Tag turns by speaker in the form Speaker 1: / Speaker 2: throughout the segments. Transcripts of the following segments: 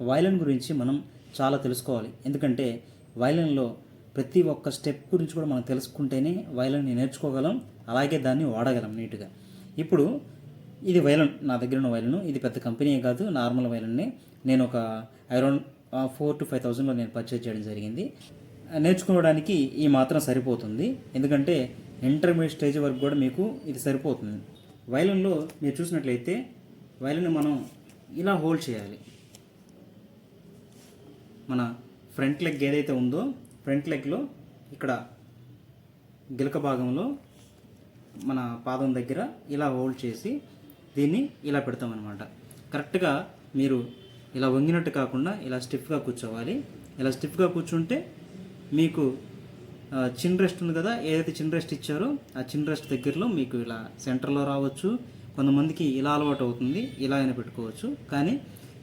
Speaker 1: Violin గురించి మనం చాలా తెలుసుకోవాలి. ఎందుకంటే వయలిన్లో ప్రతి ఒక్క స్టెప్ గురించి కూడా మనం తెలుసుకుంటేనే వయలిన్ని నేర్చుకోగలం, అలాగే దాన్ని వాడగలం నీట్గా. ఇప్పుడు ఇది వయలిన్, నా దగ్గర ఉన్న వయలిన్. ఇది పెద్ద కంపెనీ కాదు, నార్మల్ వయలిన్నే. నేను ఒక అరౌండ్ 4,000 to 5,000లో నేను పర్చేజ్ చేయడం జరిగింది. నేర్చుకోవడానికి ఈ మాత్రం సరిపోతుంది, ఎందుకంటే ఇంటర్మీడియట్ స్టేజ్ వరకు కూడా మీకు ఇది సరిపోతుంది. వయలిన్లో మీరు చూసినట్లయితే వయలిన్ మనం ఇలా హోల్డ్ చేయాలి. మన ఫ్రంట్ లెగ్ ఏదైతే ఉందో ఫ్రంట్ లెగ్లో ఇక్కడ గిలక భాగంలో మన పాదం దగ్గర ఇలా హోల్డ్ చేసి దీన్ని ఇలా పెడతామన్నమాట. కరెక్ట్గా మీరు ఇలా వంగినట్టు కాకుండా ఇలా స్టిఫ్గా కూర్చోవాలి. ఇలా స్టిఫ్గా కూర్చుంటే మీకు చిన్ రెస్ట్ ఉంది కదా, ఏదైతే చిన్ రెస్ట్ ఇచ్చారో ఆ చిన్ రెస్ట్ దగ్గరలో మీకు ఇలా సెంటర్లో రావచ్చు. కొంతమందికి ఇలా అలవాటు అవుతుంది, ఇలా అయినా పెట్టుకోవచ్చు. కానీ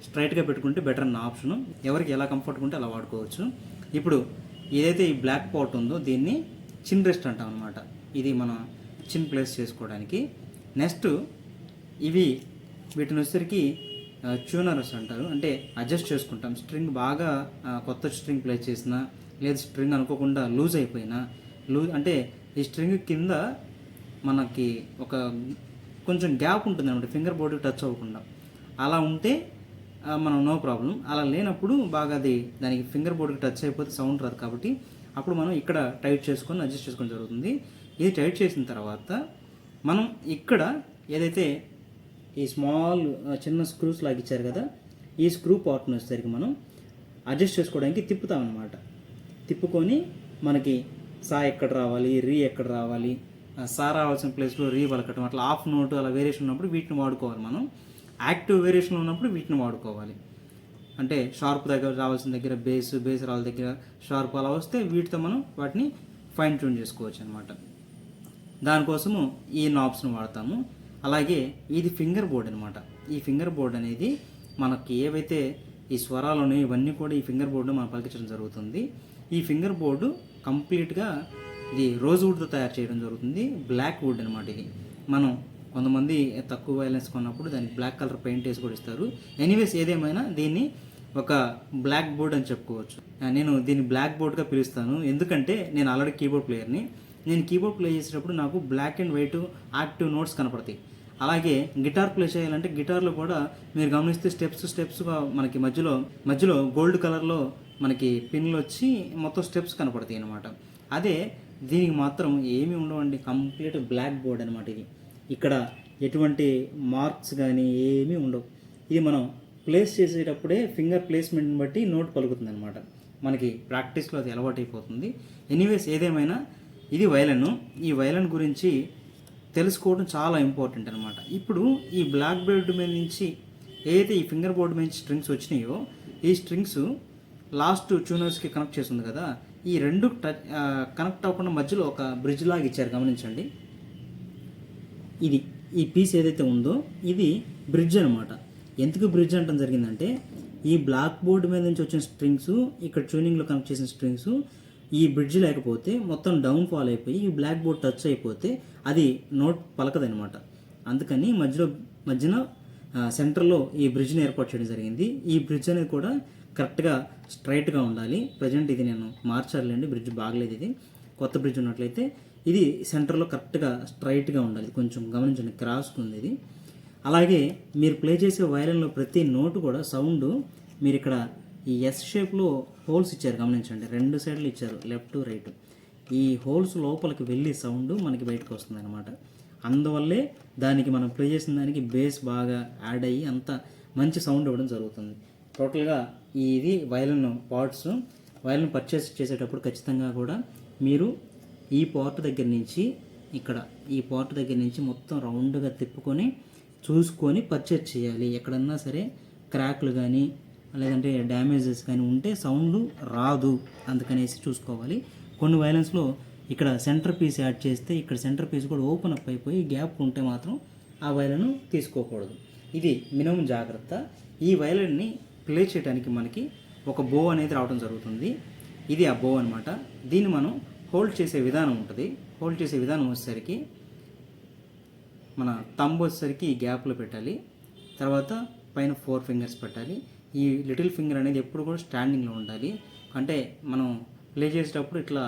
Speaker 1: స్ట్రైట్గా పెట్టుకుంటే బెటర్ అన్న ఆప్షను. ఎవరికి ఎలా కంఫర్ట్గా ఉంటే అలా వాడుకోవచ్చు. ఇప్పుడు ఏదైతే ఈ బ్లాక్ పాట్ ఉందో దీన్ని చిన్ రెస్ట్ అంటాం అనమాట. ఇది మనం చిన్ ప్లేస్ చేసుకోవడానికి. నెక్స్ట్ వీటిని వచ్చేసరికి ట్యూనర్స్ అంటారు, అంటే అడ్జస్ట్ చేసుకుంటాం. స్ట్రింగ్ బాగా కొత్త స్ట్రింగ్ ప్లే చేసినా, లేదా స్ట్రింగ్ అనుకోకుండా లూజ్ అయిపోయినా, అంటే ఈ స్ట్రింగ్ కింద మనకి ఒక కొంచెం గ్యాప్ ఉంటుంది అనమాట, ఫింగర్ బోర్డుకి టచ్ అవ్వకుండా. అలా ఉంటే మనం నో ప్రాబ్లం. అలా లేనప్పుడు బాగా దానికి ఫింగర్ బోర్డుకి టచ్ అయిపోతే సౌండ్ రాదు. కాబట్టి అప్పుడు మనం ఇక్కడ టైట్ చేసుకొని అడ్జస్ట్ చేసుకోవడం జరుగుతుంది. ఇది టైట్ చేసిన తర్వాత మనం ఇక్కడ ఏదైతే ఈ స్మాల్ చిన్న స్క్రూస్ లాగా ఇచ్చారు కదా, ఈ స్క్రూ పార్ట్ని వచ్చేసరికి మనం అడ్జస్ట్ చేసుకోవడానికి తిప్పుతామన్నమాట. తిప్పుకొని మనకి సా ఎక్కడ రావాలి, రీ ఎక్కడ రావాలి, సా రావాల్సిన ప్లేస్లో రీ పలకటం, అట్లా హాఫ్ నోట్ అలా వేరియేషన్ ఉన్నప్పుడు వీటిని వాడుకోవాలి. మనం యాక్టివ్ వేరియేషన్ ఉన్నప్పుడు వీటిని వాడుకోవాలి. అంటే షార్ప్ దగ్గర రావాల్సిన దగ్గర బేస్ రావాల్సిన దగ్గర షార్ప్ అలా వస్తే వీటితో మనం వాటిని ఫైన్ ట్యూన్ చేసుకోవచ్చు అనమాట. దానికోసము ఈ నాబ్స్ను వాడతాము. అలాగే ఇది ఫింగర్ బోర్డ్ అనమాట. ఈ ఫింగర్ బోర్డ్ అనేది మనకి ఏవైతే ఈ స్వరాలు ఉన్నాయో ఇవన్నీ కూడా ఈ ఫింగర్ బోర్డు మనం పలికించడం జరుగుతుంది. ఈ ఫింగర్ బోర్డు కంప్లీట్గా ఇది రోజ్ వుడ్తో తయారు చేయడం జరుగుతుంది. బ్లాక్ వుడ్ అనమాట. ఇది మనం కొంతమంది తక్కువ వైలెన్స్ కొన్నప్పుడు దానికి బ్లాక్ కలర్ పెయింట్ వేసి కూడా ఇస్తారు. ఎనీవేస్ ఏదేమైనా దీన్ని ఒక బ్లాక్ బోర్డ్ అని చెప్పుకోవచ్చు. నేను దీన్ని బ్లాక్ బోర్డ్గా పిలుస్తాను, ఎందుకంటే నేను ఆల్రెడీ కీబోర్డ్ ప్లేయర్ని. నేను కీబోర్డ్ ప్లే చేసేటప్పుడు నాకు black and white active notes కనపడతాయి. అలాగే గిటార్ ప్లే చేయాలంటే గిటార్లో కూడా మీరు గమనిస్తే స్టెప్స్గా మనకి మధ్యలో గోల్డ్ కలర్లో మనకి పిన్లు వచ్చి మొత్తం స్టెప్స్ కనపడతాయి అనమాట. అదే దీనికి మాత్రం ఏమీ ఉండవండి, కంప్లీట్ బ్లాక్ బోర్డ్ అనమాట. ఇది ఇక్కడ ఎటువంటి మార్క్స్ కానీ ఏమీ ఉండవు. ఇది మనం ప్లేస్ చేసేటప్పుడే ఫింగర్ ప్లేస్మెంట్ని బట్టి నోట్ పలుకుతుంది అనమాట. మనకి ప్రాక్టీస్లో అది అలవాటు అయిపోతుంది. ఎనీవేస్ ఏదేమైనా ఇది వయలిన్. ఈ వయలిన్ గురించి తెలుసుకోవడం చాలా ఇంపార్టెంట్ అనమాట. ఇప్పుడు ఈ బ్లాక్ బోర్డ్ మీద నుంచి ఏదైతే ఈ ఫింగర్ బోర్డు మీద స్ట్రింగ్స్ వచ్చినాయో ఈ స్ట్రింగ్స్ లాస్ట్ ట్యూనర్స్కి కనెక్ట్ చేస్తుంది కదా, ఈ రెండు కనెక్ట్ అవ్వకుండా మధ్యలో ఒక బ్రిడ్జ్ లాగా ఇచ్చారు, గమనించండి. ఇది ఈ పీస్ ఏదైతే ఉందో ఇది బ్రిడ్జ్ అనమాట. ఎందుకు బ్రిడ్జ్ అంటం జరిగిందంటే ఈ బ్లాక్ బోర్డు మీద నుంచి వచ్చిన స్ట్రింగ్స్ ఇక్కడ ట్యూనింగ్లో కనెక్ట్ చేసిన స్ట్రింగ్స్ ఈ బ్రిడ్జ్ లేకపోతే మొత్తం డౌన్ ఫాల్ అయిపోయి ఈ బ్లాక్ బోర్డ్ టచ్ అయిపోతే అది నోట్ పలకదనమాట. అందుకని మధ్యన సెంటర్లో ఈ బ్రిడ్జ్ని ఏర్పాటు చేయడం జరిగింది. ఈ బ్రిడ్జ్ అనేది కూడా కరెక్ట్గా స్ట్రైట్గా ఉండాలి. ప్రజెంట్ ఇది నేను మార్చాలండి, బ్రిడ్జ్ బాగలేదు. ఇది కొత్త బ్రిడ్జ్ ఉన్నట్లయితే ఇది సెంటర్లో కరెక్ట్గా స్ట్రైట్గా ఉండాలి. కొంచెం గమనించండి, క్రాస్గా ఉంది ఇది. అలాగే మీరు ప్లే చేసే వయలిన్లో ప్రతి నోటు కూడా సౌండ్ మీరు ఇక్కడ ఈ ఎస్ షేప్లో హోల్స్ ఇచ్చారు, గమనించండి. రెండు సైడ్లు ఇచ్చారు, లెఫ్ట్ రైట్. ఈ హోల్స్ లోపలికి వెళ్ళి సౌండ్ మనకి బయటకు వస్తుంది అనమాట. అందువల్లే దానికి మనం ప్లే చేసిన దానికి బేస్ బాగా యాడ్ అయ్యి అంత మంచి సౌండ్ ఇవ్వడం జరుగుతుంది. టోటల్గా ఇది వయలిన్ పార్ట్స్. వయలిన్ పర్చేస్ చేసేటప్పుడు ఖచ్చితంగా కూడా మీరు ఈ పార్ట్ దగ్గర నుంచి ఈ పార్ట్ దగ్గర నుంచి మొత్తం రౌండ్గా తిప్పుకొని చూసుకొని పర్చేస్ చేయాలి. ఎక్కడన్నా సరే క్రాక్లు కానీ లేదంటే డ్యామేజెస్ కానీ ఉంటే సౌండ్ రాదు, అందుకనేసి చూసుకోవాలి. కొన్ని వయలిన్స్లో ఇక్కడ సెంటర్ పీస్ యాడ్ చేస్తే ఇక్కడ సెంటర్ పీస్ కూడా ఓపెన్ అప్ అయిపోయి గ్యాప్ ఉంటే మాత్రం ఆ వయలిన్ తీసుకోకూడదు. ఇది మినిమం జాగ్రత్త. ఈ వయలిన్ని ప్లే చేయడానికి మనకి ఒక బో అనేది రావడం జరుగుతుంది. ఇది ఆ బో అనమాట. దీన్ని మనం హోల్డ్ చేసే విధానం ఉంటుంది. హోల్డ్ చేసే విధానం వచ్చేసరికి మన థంబ్ వచ్చేసరికి ఈ గ్యాప్లో పెట్టాలి. తర్వాత పైన 4 ఫింగర్స్ పెట్టాలి. ఈ లిటిల్ ఫింగర్ అనేది ఎప్పుడు కూడా స్టాండింగ్లో ఉండాలి. అంటే మనం ప్లే చేసేటప్పుడు ఇట్లా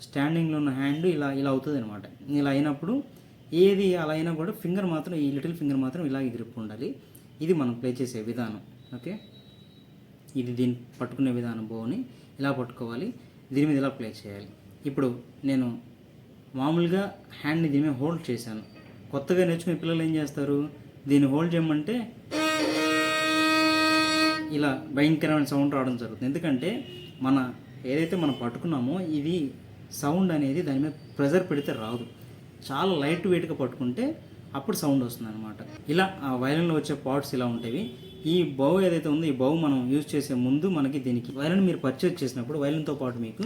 Speaker 1: స్టాండింగ్లో ఉన్న హ్యాండ్ ఇలా ఇలా అవుతుంది అనమాట. ఇలా అయినప్పుడు ఏది అలా అయినా కూడా ఫింగర్ మాత్రం, ఈ లిటిల్ ఫింగర్ మాత్రం ఇలాగే గ్రిప్ ఉండాలి. ఇది మనం ప్లే చేసే విధానం. ఓకే, ఇది దీన్ని పట్టుకునే విధానం. బోని ఇలా పట్టుకోవాలి, దీని మీద ఇలా ప్లే చేయాలి. ఇప్పుడు నేను మామూలుగా హ్యాండ్ని దీని మీద హోల్డ్ చేశాను. కొత్తగా నేర్చుకునే పిల్లలు ఏం చేస్తారు, దీన్ని హోల్డ్ చేయమంటే ఇలా భయంకరమైన సౌండ్ రావడం జరుగుతుంది. ఎందుకంటే మన ఏదైతే మనం పట్టుకున్నామో ఇది సౌండ్ అనేది దాని మీద ప్రెజర్ పెడితే రాదు. చాలా లైట్ వెయిట్గా పట్టుకుంటే అప్పుడు సౌండ్ వస్తుంది అనమాట. ఇలా ఆ వైలన్లో వచ్చే పార్ట్స్ ఇలా ఉంటాయి. ఈ బౌ ఏదైతే ఉందో, ఈ బౌ మనం యూజ్ చేసే ముందు మనకి దీనికి వైలన్ మీరు పర్చేజ్ చేసినప్పుడు వైలన్తో పాటు మీకు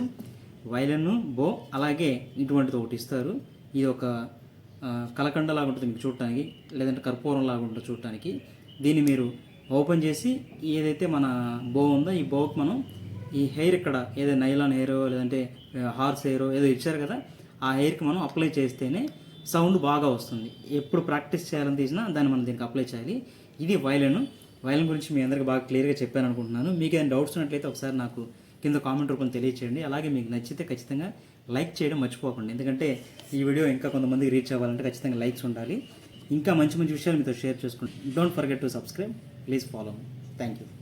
Speaker 1: వైలన్, బో అలాగే ఇటువంటిది ఒకటి ఇస్తారు. ఇది ఒక కలకండ లాగా ఉంటుంది మీకు చూడటానికి, లేదంటే కర్పూరం లాగా ఉంటుంది చూడటానికి. దీన్ని మీరు ఓపెన్ చేసి ఏదైతే మన బో ఉందో ఈ బోకి మనం ఈ హెయిర్ ఇక్కడ ఏదో నైలాన్ హెయిరో లేదంటే హార్స్ హెయిరో ఏదో ఇచ్చారు కదా, ఆ హెయిర్కి మనం అప్లై చేస్తేనే సౌండ్ బాగా వస్తుంది. ఎప్పుడు ప్రాక్టీస్ చేయాలని తీసినా దాన్ని మనం దీనికి అప్లై చేయాలి. ఇది వైలన్. వైలన్ గురించి మీ అందరికీ బాగా క్లియర్గా చెప్పాను అనుకుంటున్నాను. మీకు ఏమైనా డౌట్స్ ఉన్నట్లయితే ఒకసారి నాకు కింద కామెంట్ రూపంలో తెలియచేయండి. అలాగే మీకు నచ్చితే ఖచ్చితంగా లైక్ చేయడం మర్చిపోకండి. ఎందుకంటే ఈ వీడియో ఇంకా కొంతమందికి రీచ్ అవ్వాలంటే ఖచ్చితంగా లైక్స్ ఉండాలి. ఇంకా మంచి మంచి విషయాలు మీతో షేర్ చేసుకుంటాను. Don't forget to subscribe. Please follow me. Thank you.